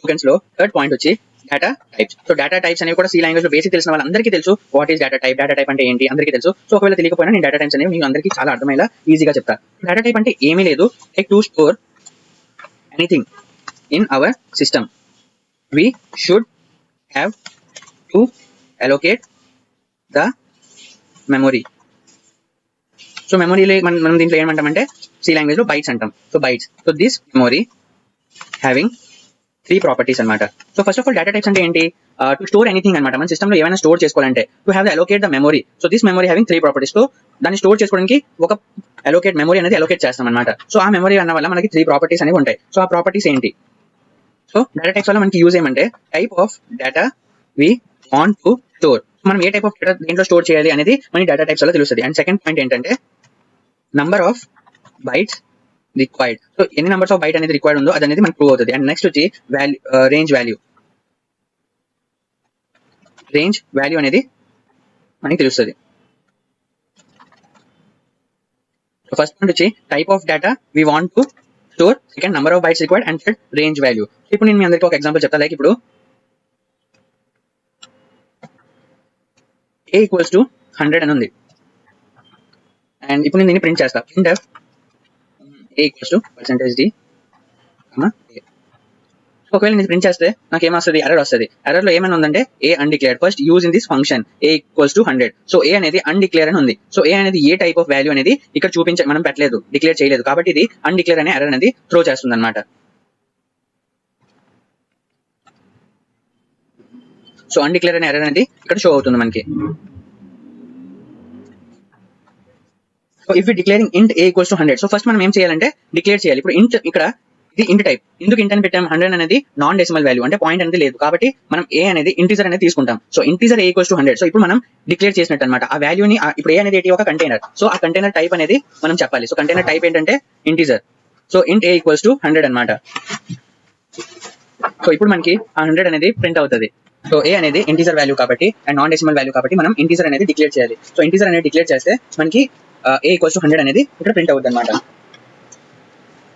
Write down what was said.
Tokens లో third point వచ్చి data types. So data types అనేవి కూడా సి లాంగ్వేజ్ లో బేసిక్ తెలిసిన వాళ్ళందరికీ తెలుసు. వాట్ ఈస్ డేటా టైప్ అంటే ఏంటి అందరికీ తెలుసు. సో ఒకవేళ తెలియకపోయినా నేను డేటా టైప్స్ అనేవి మీకు అందరికీ చాలా అర్థమయ్యేలా ఈజీగా చెప్తా. డేటా టైప్ అంటే ఏమీ లేదు, like to store anything in our system we should have to allocate the memory. So మెమొరీలో మనం దీంట్లో ఏమంటామంటే సి లాంగ్వేజ్ లో బైట్స్ అంటాం. So bytes. So this memory having 3 properties అనమాట. So first of all data types అంటే ఏంటి? To store anything అనమాట. మన సిస్టమ్ లో ఏమైనా స్టోర్ చేసుకోవాలంటే to have allocate the memory. So this memory having 3 properties. So దాన్ని స్టోర్ చేసుకోవడానికి ఒక అలోకేట్ మెమొరీ అనేది అలోకేట్ చేస్తాం అనమాట. సో ఆ మెమొరీ అన్న వల్ల మనకి 3 ప్రాపర్టీస్ అనేవి ఉంటాయి. సో ఆ ప్రాపర్టీస్ ఏంటి? సో డేటా టైప్స్ వల్ల మనకి యూజ్ ఏమంటే type of data we want to store. మనం ఏ టైప్ ఆఫ్ డేటా దేంట్లో స్టోర్ చేయాలి అనేది మనకి డేటా టైప్స్ వల్ల తెలుస్తుంది. అండ్ సెకండ్ పాయింట్ ఏంటంటే number of bytes required. So ఎన్ని నంబర్స్ ఆఫ్ బైట్ అనేది రిక్వైర్డ్ ఉందో అది అనేది మనకు ప్రూవ్ అవుతుంది. అండ్ నెక్స్ట్ వచ్చి రేంజ్ వాల్యూ అనేది మనకి తెలుస్తుంది. సో ఫస్ట్ పాయింట్ వచ్చి type of data we want to store, second number of bytes required, and third range value. ఇప్పుడు నేను మీ అందరికీ ఒక ఎగ్జాంపుల్ చెప్తా. లైక్ ఇప్పుడు a ఈక్వల్స్ టు 100 అని ఉంది. అండ్ ఇప్పుడు నేను దీన్ని ప్రింట్ చేస్తా. Print F a equals to %d, ఒకవేళ నేను ప్రింట్ చేస్తే నాకు ఏమొస్తుంది? ఎర్రర్ వస్తుంది. ఎర్రర్ లో ఏమైనా ఉందంటే a undeclared. First use in this function a equals to 100. So a అనేది అన్డిక్లేర్ అని ఉంది. సో a అనేది ఏ టైప్ ఆఫ్ వాల్యూ అనేది ఇక్కడ మనం పెట్టలేదు, డిక్లేర్ చేయలేదు. కాబట్టి ఇది అన్డిక్లేర్ అనే ఎర్రర్ అనేది త్రో చేస్తుంది అనమాట. సో అన్డిక్లేర్ అనే ఎర్రర్ అనేది ఇక్కడ షో అవుతుంది మనకి. సో ఇఫ్ డిక్లేరింగ్ ఇంట్ a equals to 100. So first మనం ఏం చేయాలంటే డిక్లేర్ చేయాలి. ఇప్పుడు ఇంట్ ఇక్కడ ఇది ఇంట్ టైప్. ఎందుకు ఇంట్ అని పెట్టాం? 100 అనేది నాన్ డెసిమల్ వాల్యూ, అంటే పాయింట్ అనేది లేదు. కాబట్టి మనం ఏ అనేది ఇంటీజర్ అనేది తీసుకుంటాం. So integer a equals to 100. So ఇప్పుడు మనం డిక్లేర్ చేసినట్టు అనమాట. ఆ వాల్యూని ఇప్పుడు ఏ అనేది ఒక కంటైనర్. సో ఆ కంటైనర్ టైప్ అనేది మనం చెప్పాలి. సో కంటైనర్ టైప్ ఏంటంటే ఇంటీజర్. సో ఇంట్ a ఈక్వల్స్ టు 100 అనమాట. సో ఇప్పుడు మనకి ఆ 100 అనేది ప్రింట్ అవుతుంది. సో ఏ అనేది ఇంటీజర్ వాల్యూ కాబట్టి అండ్ నాన్ డెసిమల్ వాల్యూ కాబట్టి మనం ఇంటీజర్ అనేది డిక్లేర్ చేయాలి. సో ఇంటీజర్ అనేది డిక్లేర్ చేస్తే మనకి a ఈక్వల్స్ టు 100 అనేది ఇక్కడ ప్రింట్ అవుతుంది అనమాట.